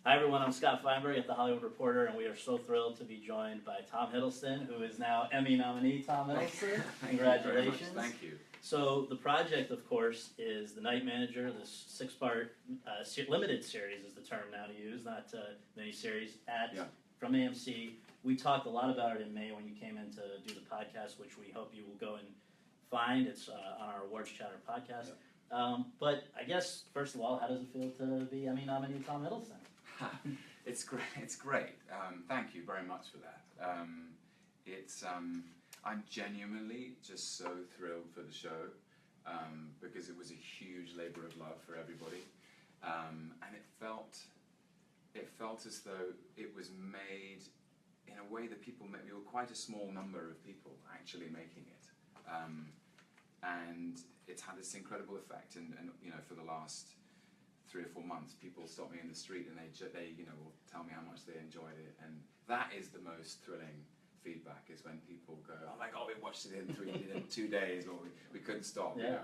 Hi everyone, I'm Scott Feinberg at The Hollywood Reporter, and we are so thrilled to be joined by Tom Hiddleston, who is now Emmy nominee. Tom Hiddleston, congratulations. Thank you. So the project, of course, is The Night Manager. This 6-part limited series is the term now to use, not miniseries, from AMC. We talked a lot about it in May when you came in to do the podcast, which we hope you will go and find. It's on our Awards Chatter podcast. But I guess, first of all, how does it feel to be Emmy nominee Tom Hiddleston? It's great. It's great. Thank you very much for that. I'm genuinely just so thrilled for the show because it was a huge labor of love for everybody, and it felt as though it was made in a way that we were quite a small number of people actually making it, and it's had this incredible effect. And you know, for the last 3 or 4 months, people stop me in the street and they will tell me how much they enjoyed it, and that is the most thrilling feedback, is when people go, oh my god, we watched it in 2 days, or we couldn't stop. Yeah.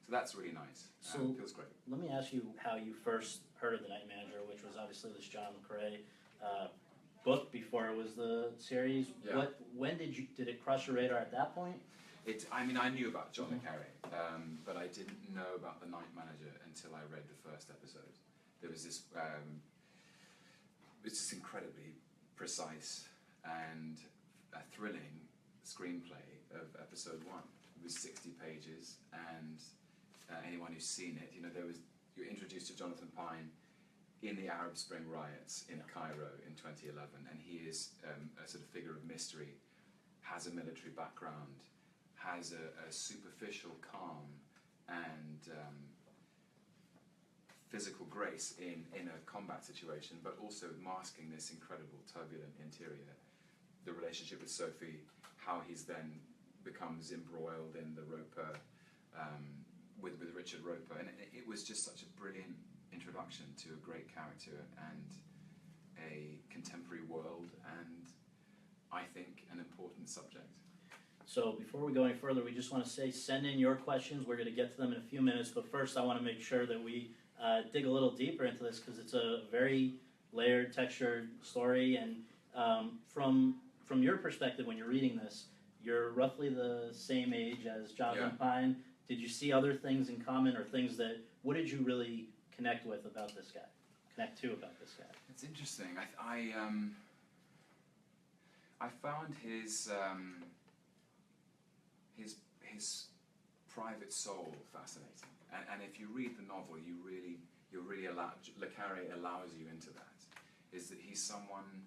So that's really nice. So it feels great. Let me ask you how you first heard of The Night Manager, which was obviously this John McCrae book before it was the series. Yeah. When did it cross your radar at that point? I knew about John le Carré, but I didn't know about The Night Manager until I read the first episode. There was this, it's just incredibly precise and a thrilling screenplay of episode 1. It was 60 pages, and anyone who's seen it, you're introduced to Jonathan Pine in the Arab Spring riots in Cairo in 2011, and he is a sort of figure of mystery, has a military background, has a superficial calm and physical grace in a combat situation, but also masking this incredible turbulent interior. The relationship with Sophie, how he's then becomes embroiled in the Roper, with Richard Roper, and it was just such a brilliant introduction to a great character and a contemporary world, and I think an important subject. So before we go any further, we just want to say, send in your questions. We're going to get to them in a few minutes, but first I want to make sure that we dig a little deeper into this, because it's a very layered, textured story, and from your perspective, when you're reading this, you're roughly the same age as Jonathan Pine. Did you see other things in common, or what did you really connect with about this guy? Connect to about this guy? It's interesting. I found his private soul fascinating, and if you read the novel, you're really allowed. Le Carré allows you into that. Is that he's someone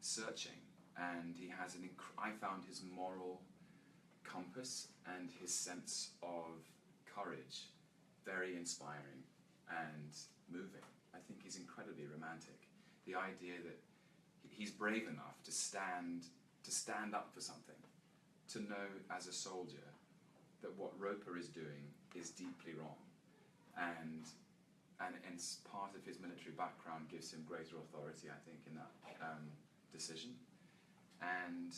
searching, and he has I found his moral compass and his sense of courage very inspiring and moving. I think he's incredibly romantic. The idea that he's brave enough to stand up for something, to know as a soldier that what Roper is doing is deeply wrong, and part of his military background gives him greater authority, I think, in that decision. And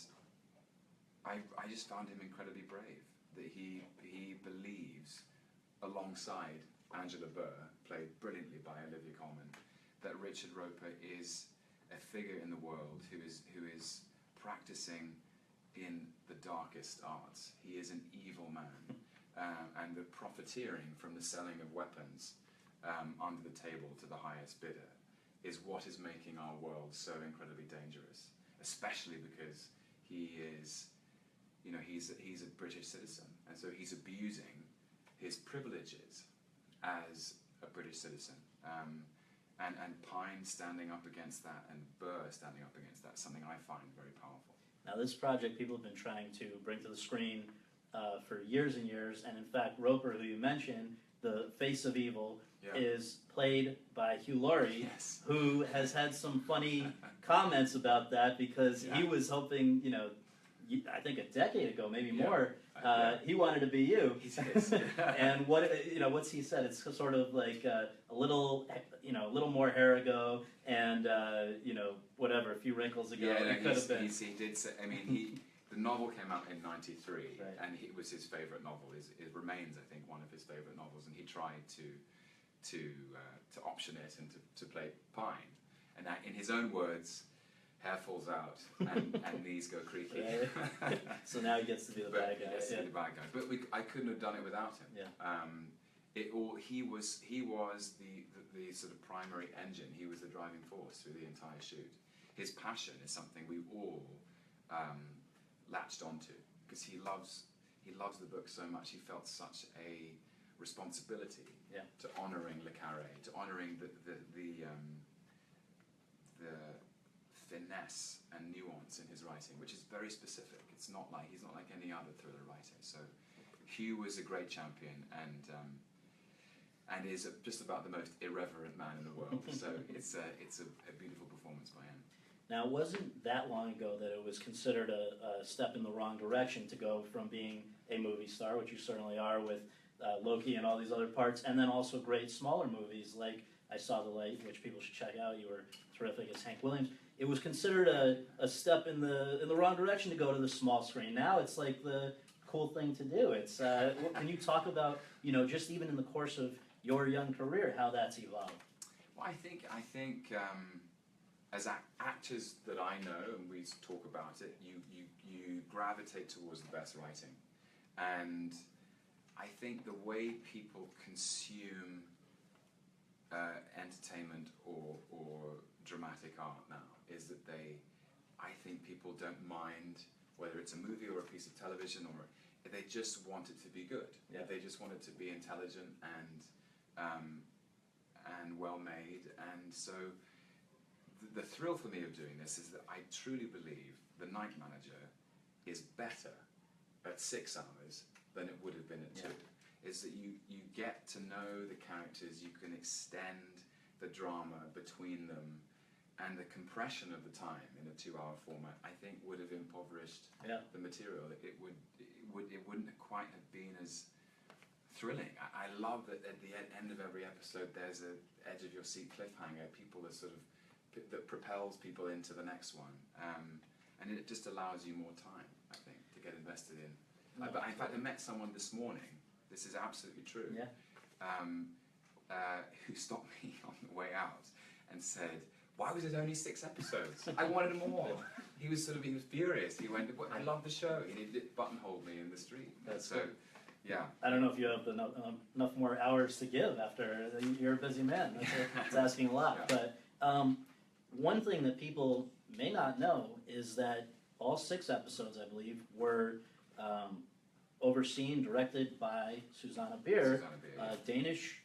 I just found him incredibly brave, that he believes, alongside Angela Burr, played brilliantly by Olivia Colman, that Richard Roper is a figure in the world who is practicing in the darkest arts. He is an evil man, and the profiteering from the selling of weapons under the table to the highest bidder is what is making our world so incredibly dangerous, especially because he is, he's a British citizen, and so he's abusing his privileges as a British citizen. And Pine standing up against that, and Burr standing up against that, is something I find very powerful. Now, this project people have been trying to bring to the screen for years and years, and in fact, Roper, who you mentioned, the face of evil, is played by Hugh Laurie, who has had some funny comments about that, because he was hoping, I think a decade ago, maybe more, he wanted to be you. And what's he said? It's sort of like a little more hair ago, and whatever, a few wrinkles ago. Yeah, it could have been. He did say. I mean, the novel came out in '93, and it was his favorite novel. It remains, I think, one of his favorite novels, and he tried to to option it and to play Pine. And in his own words, hair falls out and knees go creaky. Right. So now he gets to be the bad guy. He gets to be the bad guy. But I couldn't have done it without him. Yeah. He was the sort of primary engine. He was the driving force through the entire shoot. His passion is something we all latched onto because he loves the book so much. He felt such a responsibility to honouring Le Carré, to honouring the finesse and nuance in his writing, which is very specific. He's not like any other thriller writer. So Hugh was a great champion and is just about the most irreverent man in the world. So it's a beautiful performance by him. Now, it wasn't that long ago that it was considered a step in the wrong direction to go from being a movie star, which you certainly are with Loki and all these other parts, and then also great smaller movies like I Saw the Light, which people should check out. You were terrific as Hank Williams. It was considered a step in the wrong direction to go to the small screen. Now it's like the cool thing to do. It's can you talk about, just even in the course of your young career, how that's evolved? Well, I think as actors that I know, and we talk about it, you gravitate towards the best writing, and I think the way people consume entertainment or dramatic art now is that I think people don't mind whether it's a movie or a piece of television, or they just want it to be good. Yeah. They just want it to be intelligent and well made. And so the thrill for me of doing this is that I truly believe The Night Manager is better at 6 hours than it would have been at 2. Is that you get to know the characters, you can extend the drama between them, and the compression of the time in a 2-hour format, I think, would have impoverished the material. It wouldn't quite have been as thrilling. I love that at the end of every episode there's an edge of your seat cliffhanger. People are that propels people into the next one, and it just allows you more time, I think, to get invested in. But in fact, I met someone this morning. This is absolutely true. Who stopped me on the way out and said, "Why was it only 6 episodes? I wanted more." He was furious. He went, "I love the show." He buttonholed me in the street. That's so, yeah. I don't know if you have enough more hours to give after you're a busy man. That's asking a lot. Yeah. But one thing that people may not know is that all 6 episodes, I believe, were overseen, directed by Susanne Bier, a Danish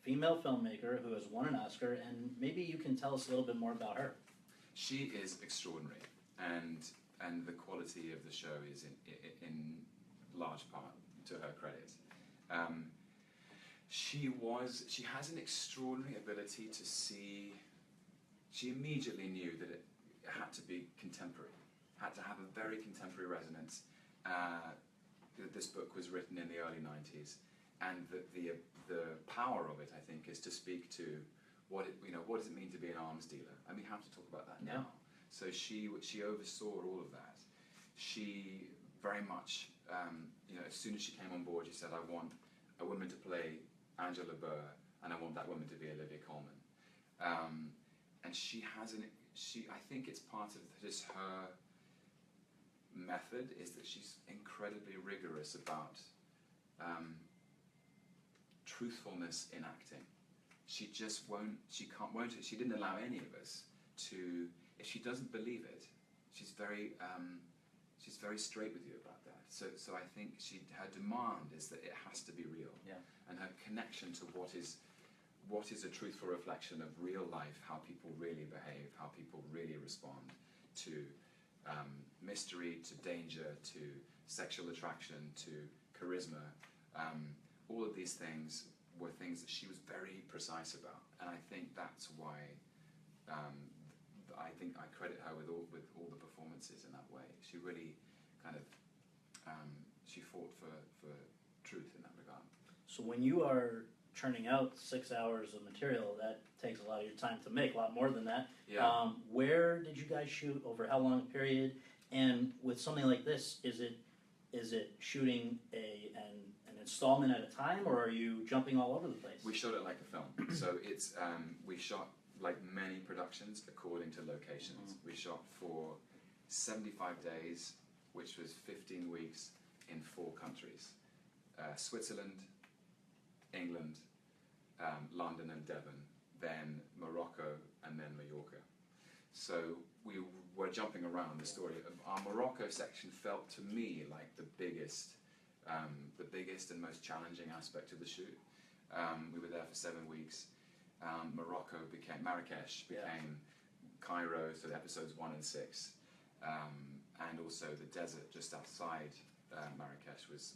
female filmmaker who has won an Oscar, and maybe you can tell us a little bit more about her. She is extraordinary, and the quality of the show is in large part to her credit. She has an extraordinary ability to see. She immediately knew that it had to be contemporary, had to have a very contemporary resonance. This book was written in the early 90s, and the power of it, I think, is to speak to what does it mean to be an arms dealer, and we have to talk about that now. So she oversaw all of that. She very much, as soon as she came on board, she said, "I want a woman to play Angela Burr, and I want that woman to be Olivia Colman." And I think it's part of just her method is that she's incredibly rigorous about truthfulness in acting. She just won't. She didn't allow any of us to. If she doesn't believe it, she's very straight with you about that. So I think her demand is that it has to be real. Yeah. And her connection to what is a truthful reflection of real life, how people really behave, how people really respond to mystery, to danger, to sexual attraction, to charisma. All of these things were things that she was very precise about, and I think that's why I think I credit her with all the performances in that way. She really kind of she fought for truth in that regard. So when you are churning out 6 hours of material, that takes a lot of your time to make, a lot more than that. Yeah. Where did you guys shoot? Over how long a period? And with something like this, is it shooting an installment at a time, or are you jumping all over the place? We shot it like a film. So it's we shot like many productions according to locations. We shot for 75 days, which was 15 weeks in 4 countries. Switzerland, England, London and Devon, then Morocco, and then Mallorca. So we were jumping around the story. Our Morocco section felt to me like the biggest and most challenging aspect of the shoot. We were there for 7 weeks. Marrakesh became Cairo, so the episodes 1 and 6. And also the desert just outside Marrakesh was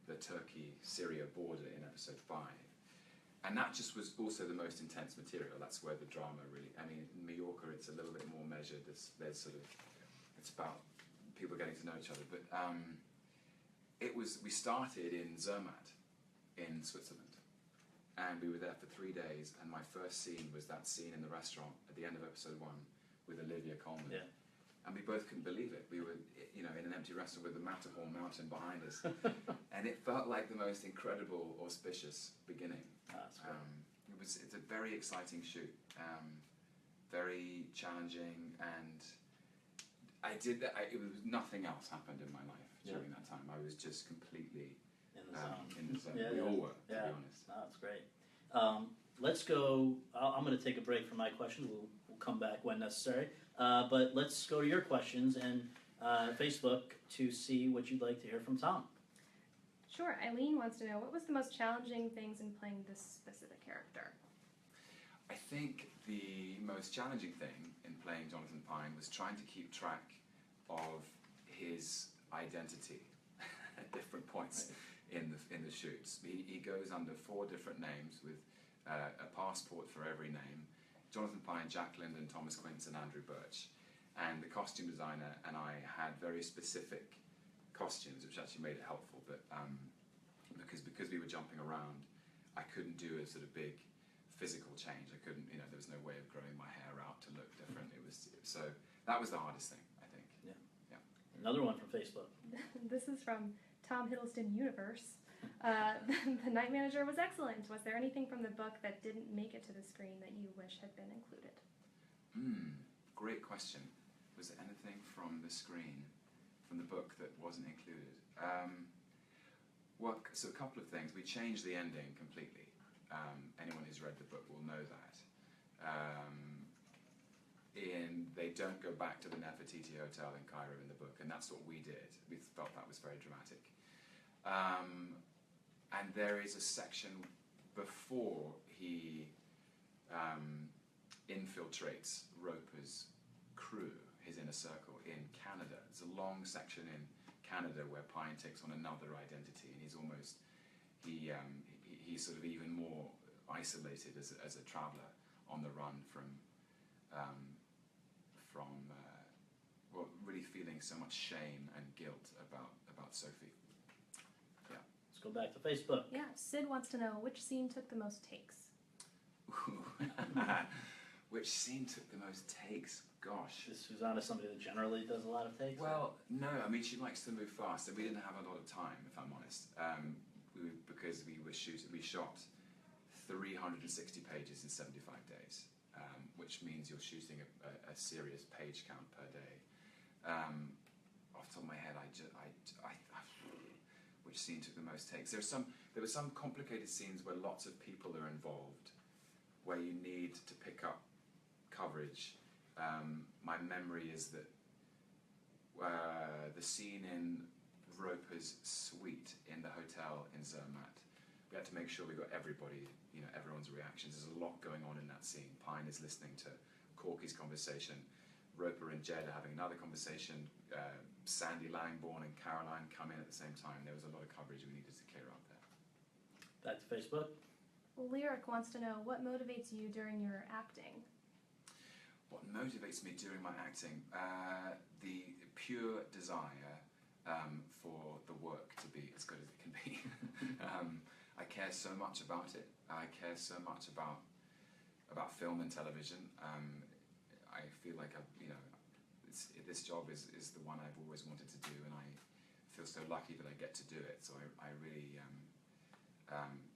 the Turkey-Syria border in episode 5. And that just was also the most intense material. That's where the drama really, I mean, in Mallorca it's a little bit more measured. There's sort of, it's about people getting to know each other. But we started in Zermatt in Switzerland. And we were there for 3 days, and my first scene was that scene in the restaurant at the end of episode 1 with Olivia Colman. Yeah. And we both couldn't believe it. We were, in an empty restaurant with the Matterhorn mountain behind us. And it felt like the most incredible, auspicious beginning. That's great. It's a very exciting shoot, very challenging, and I did that. It was nothing else happened in my life during that time. I was just completely in the zone. In the zone. We all were, to be honest. No, that's great. Let's go. I'm going to take a break from my questions. We'll come back when necessary. But let's go to your questions and Facebook to see what you'd like to hear from Tom. Sure. Eileen wants to know, what was the most challenging things in playing this specific character? I think the most challenging thing in playing Jonathan Pine was trying to keep track of his identity at different points in the shoots. He goes under 4 different names with a passport for every name. Jonathan Pine, Jack Linden, Thomas Quince, and Andrew Birch. And the costume designer and I had very specific costumes, which actually made it helpful. But because we were jumping around, I couldn't do a sort of big physical change. I couldn't, there was no way of growing my hair out to look different. So that was the hardest thing, I think. Yeah. Another one from Facebook. This is from Tom Hiddleston Universe. The Night Manager was excellent. Was there anything from the book that didn't make it to the screen that you wish had been included? Great question. Was there anything from the screen, from the book, that wasn't included? So a couple of things. We changed the ending completely. Anyone who's read the book will know that. They don't go back to the Nefertiti Hotel in Cairo in the book, and that's what we did. We felt that was very dramatic. And there is a section before he infiltrates Roper's crew, his inner circle, in Canada. It's a long section in Canada where Pine takes on another identity, and he's sort of even more isolated as a traveller on the run from really feeling so much shame and guilt about Sophie. Yeah. Let's go back to Facebook. Yeah, Sid wants to know, which scene took the most takes? Which scene took the most takes? Gosh. Is Susanna somebody that generally does a lot of takes? Well, no. I mean, she likes to move fast, and we didn't have a lot of time, if I'm honest. Because we shot 360 pages in 75 days, which means you're shooting a serious page count per day. Off the top of my head, which scene took the most takes? There were some complicated scenes where lots of people are involved, where you need to pick up coverage. My memory is that the scene in Roper's suite in the hotel in Zermatt, we had to make sure we got everybody, everyone's reactions. There's a lot going on in that scene. Pine is listening to Corky's conversation. Roper and Jed are having another conversation. Sandy Langborn and Caroline come in at the same time. There was a lot of coverage we needed to clear up there. Back to Facebook. Lyric wants to know, what motivates you during your acting? What motivates me during my acting? The pure desire for the work to be as good as it can be. I care so much about it. I care so much about film and television. I feel like this job is the one I've always wanted to do, and I feel so lucky that I get to do it. So I really,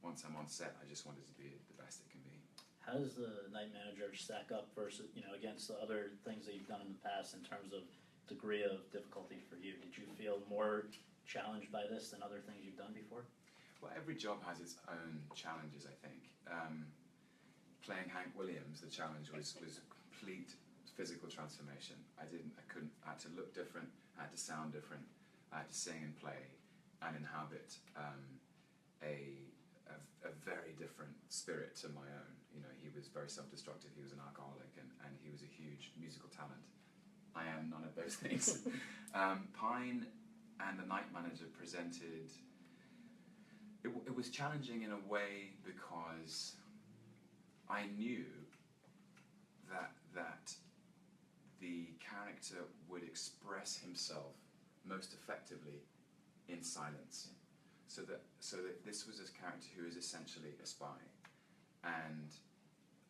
once I'm on set, I just want it to be the best it can be. How does the Night Manager stack up versus, against the other things that you've done in the past in terms of degree of difficulty for you? Did you feel more challenged by this than other things you've done before? Well, every job has its own challenges, I think. Playing Hank Williams, the challenge was complete physical transformation. I had to look different, I had to sound different, I had to sing and play and inhabit a very different spirit to my own. He was very self-destructive, he was an alcoholic, and he was a huge musical talent. I am none of those things. Pine and the Night Manager presented, it was challenging in a way because I knew that the character would express himself most effectively in silence. So that this was a character who is essentially a spy, and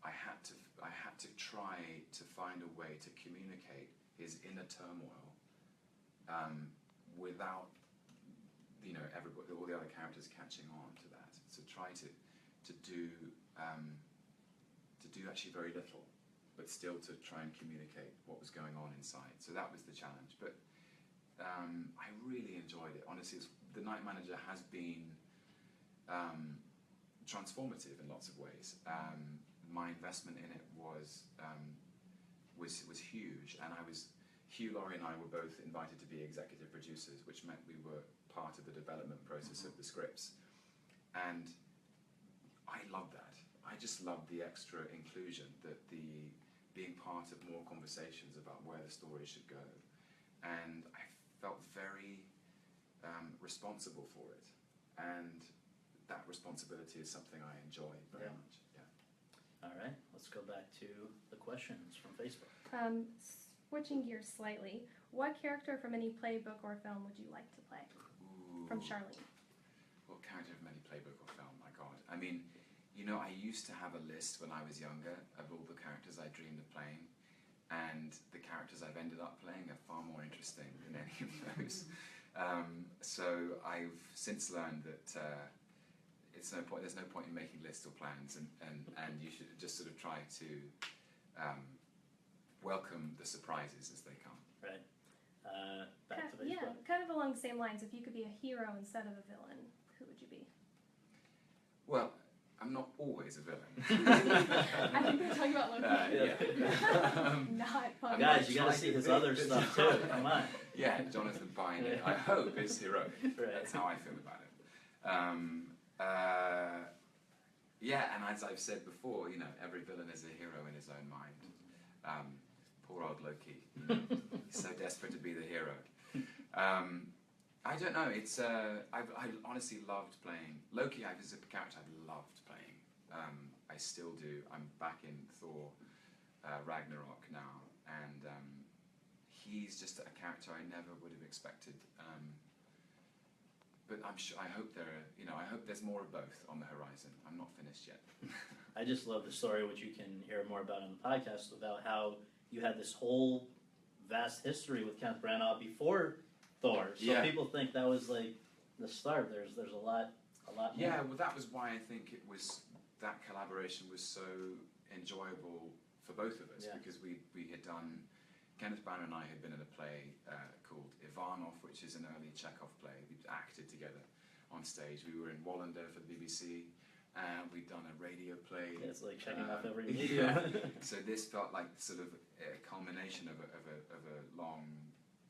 I had to try to find a way to communicate his inner turmoil without everybody, all the other characters catching on to that. So try to do actually very little, but still to try and communicate what was going on inside. So that was the challenge. But I really enjoyed it. Honestly, the Night Manager has been transformative in lots of ways. My investment in it was huge, and Hugh Laurie and I were both invited to be executive producers, which meant we were part of the development process of the scripts. And I loved that. I just loved the extra inclusion, that the being part of more conversations about where the story should go. And I felt very responsible for it. And that responsibility is something I enjoy very much. Yeah. All right, let's go back to the questions from Facebook. Switching gears slightly, what character from any playbook or film would you like to play? Ooh. From Charlene. What character from any playbook or film? My God. I mean, I used to have a list when I was younger of all the characters I dreamed of playing, and the characters I've ended up playing are far more interesting than any of those. So I've since learned that there's no point in making lists or plans, and you should just sort of try to welcome the surprises as they come. Right. Back to Facebook. Yeah, kind of along the same lines. If you could be a hero instead of a villain, who would you be? Well, I'm not always a villain. I think we're talking about Loki. Not fun. Guys, you got to see his other stuff too. Come on. Yeah, Jonathan Pine, I hope, is heroic. Right. That's how I feel about it. And as I've said before, every villain is a hero in his own mind. Poor old Loki, he's so desperate to be the hero. I don't know. It's I honestly loved playing Loki. Is a character I loved playing. I still do. I'm back in Thor Ragnarok now, and he's just a character I never would have expected. But I'm sure. I hope I hope there's more of both on the horizon. I'm not finished yet. I just love the story, which you can hear more about on the podcast, about how you had this whole vast history with Kenneth Branagh before Thor. So people think that was like the start. There's a lot more. Yeah, well, that was why I think that collaboration was so enjoyable for both of us, because we had done, Kenneth Branagh and I had been in a play called Ivanov, which is an early Chekhov play. We acted together on stage. We were in Wallander for the BBC, and we'd done a radio play. Yeah, it's like checking off every media. So this felt like sort of a culmination of a long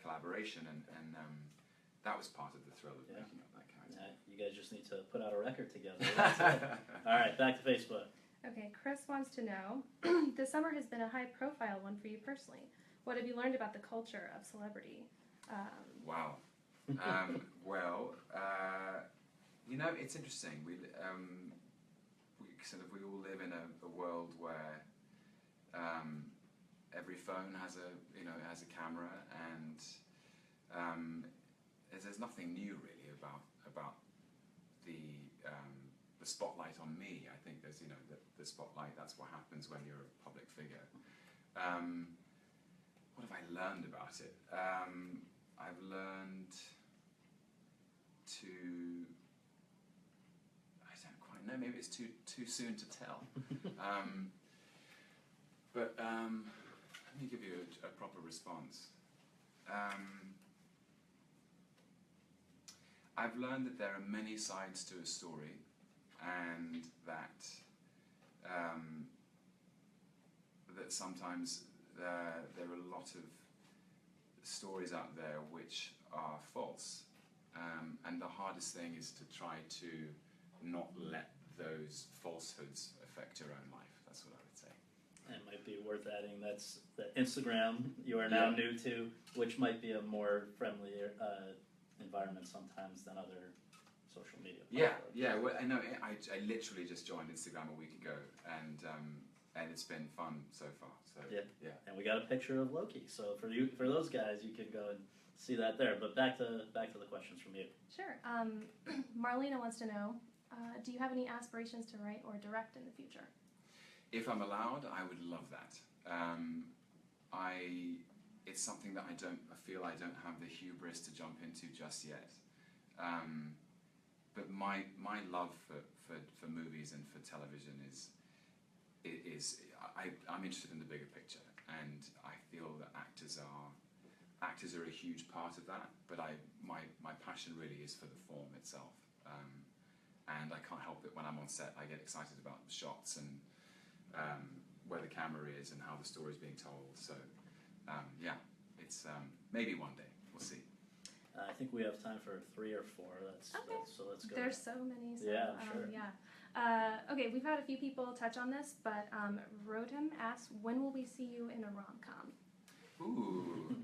collaboration, and that was part of the thrill of making up that character. Yeah, you guys just need to put out a record together. All right, back to Facebook. Okay, Chris wants to know, this summer has been a high-profile one for you personally. What have you learned about the culture of celebrity? Wow. It's interesting. We all live in a world where every phone has a camera, and there's nothing new really about the spotlight on me. I think there's the spotlight. That's what happens when you're a public figure. What have I learned about it? I've learned I don't quite know, maybe it's too soon to tell. But let me give you a proper response. I've learned that there are many sides to a story, and that that sometimes there are a lot of stories out there which are false, and the hardest thing is to try to not let those falsehoods affect your own life. That's what I would say. And it might be worth adding that's the Instagram you are now new to, which might be a more friendly environment sometimes than other social media platforms. Yeah. Well, I know. I literally just joined Instagram a week ago, and it's been fun so far. So yeah. And we got a picture of Loki. So for those guys, you can go and see that there. But back to the questions from you. Sure. Marlena wants to know, do you have any aspirations to write or direct in the future? If I'm allowed, I would love that. It's something that I feel I don't have the hubris to jump into just yet. But my love for movies and for television I'm interested in the bigger picture, and I feel that actors are a huge part of that. But my passion really is for the form itself, and I can't help it when I'm on set. I get excited about the shots and where the camera is and how the story is being told. So it's maybe one day. We'll see. I think we have time for 3 or 4. Okay. So let's go. There's so many. So, yeah, sure. Okay, we've had a few people touch on this, but Rotem asks, when will we see you in a rom-com? Ooh.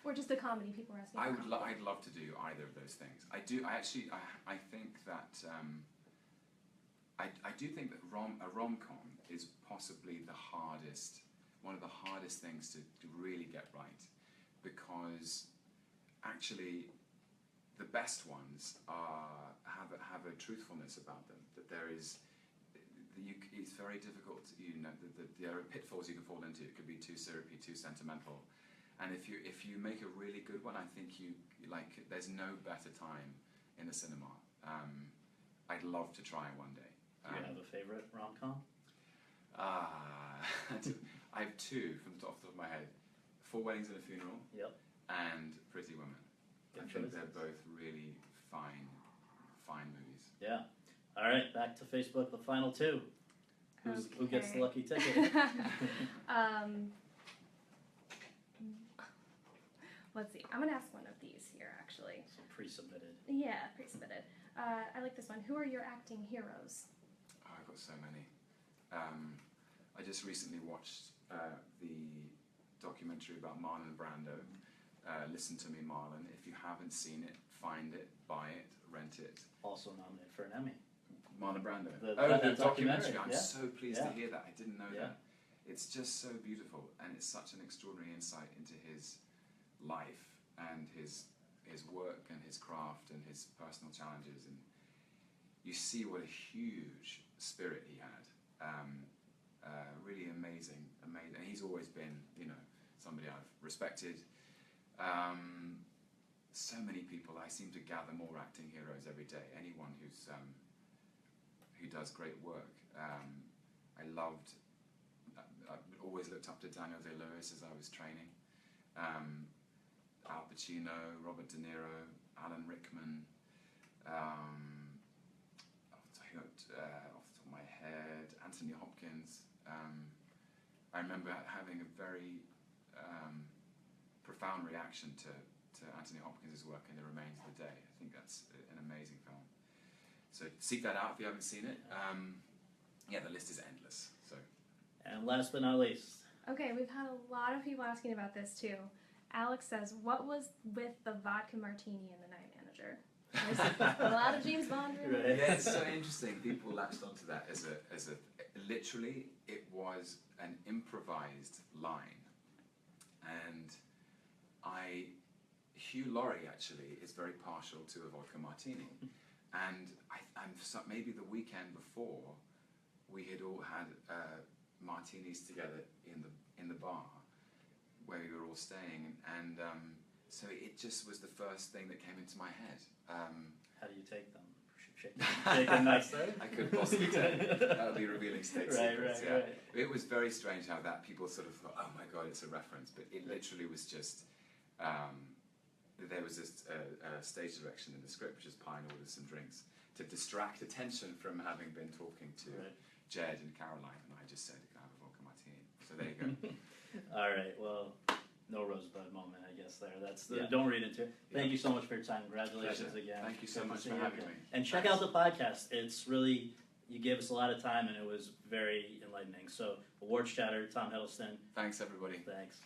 Or just a comedy, people are asking. I'd love to do either of those things. I think that I do think that a rom-com is possibly one of the hardest things to really get right, because actually the best ones have a truthfulness about them. That it's very difficult. There are pitfalls you can fall into. It could be too syrupy, too sentimental. And if you make a really good one, I think there's no better time in the cinema. I'd love to try one day. Do you have a favorite rom-com? I have 2 from the top of my head: 4 Weddings and a Funeral. Yep. And Pretty Woman. I think they're both really fine movies. Yeah. All right, back to Facebook. The final 2. Who gets the lucky ticket? Let's see. I'm going to ask one of these here, actually. So pre-submitted. Yeah, pre-submitted. I like this one. Who are your acting heroes? Oh, I've got so many. I just recently watched the documentary about Marlon Brando. Listen to Me, Marlon. If you haven't seen it, find it, buy it, rent it. Also nominated for an Emmy. Marlon Brando. The documentary. I'm yeah. so pleased to hear that. I didn't know Yeah. that. It's just so beautiful, and it's such an extraordinary insight into his life and his work and his craft and his personal challenges, and you see what a huge spirit he had. Really amazing. And he's always been, somebody I've respected. So many people. I seem to gather more acting heroes every day. Anyone who does great work. I've always looked up to Daniel Day-Lewis as I was training. Al Pacino, Robert De Niro, Alan Rickman. Off the top of my head, Anthony Hopkins. I remember having a very profound reaction to Anthony Hopkins' work in The Remains of the Day. I think that's an amazing film. So seek that out if you haven't seen it. The list is endless. So. And last but not least. Okay, we've had a lot of people asking about this too. Alex says, what was with the vodka martini in The Night Manager? There's a lot of James Bond. Right. Yeah, it's so interesting. People latched onto that as a literally, it was an improvised line. And Hugh Laurie actually is very partial to a vodka martini. And maybe the weekend before, we had all had martinis together in the bar where we were all staying, and So it just was the first thing that came into my head. How do you take them? Shake them nice, though? I could possibly take. That would be revealing state secrets. Right. It was very strange how that people sort of thought, oh my god, it's a reference, but it literally was just. There was a stage direction in the script, which is Pine orders some drinks to distract attention from having been talking to Jed and Caroline, and I just said, "Can I have a vodka martini?" So there you go. All right. Well, no rosebud moment, I guess. Don't read into it. Thank you so much for your time. Congratulations again. Thank you so much for having me. And check out the podcast. It's really, you gave us a lot of time, and it was very enlightening. So, Awards Chatter, Tom Hiddleston. Thanks, everybody. Thanks.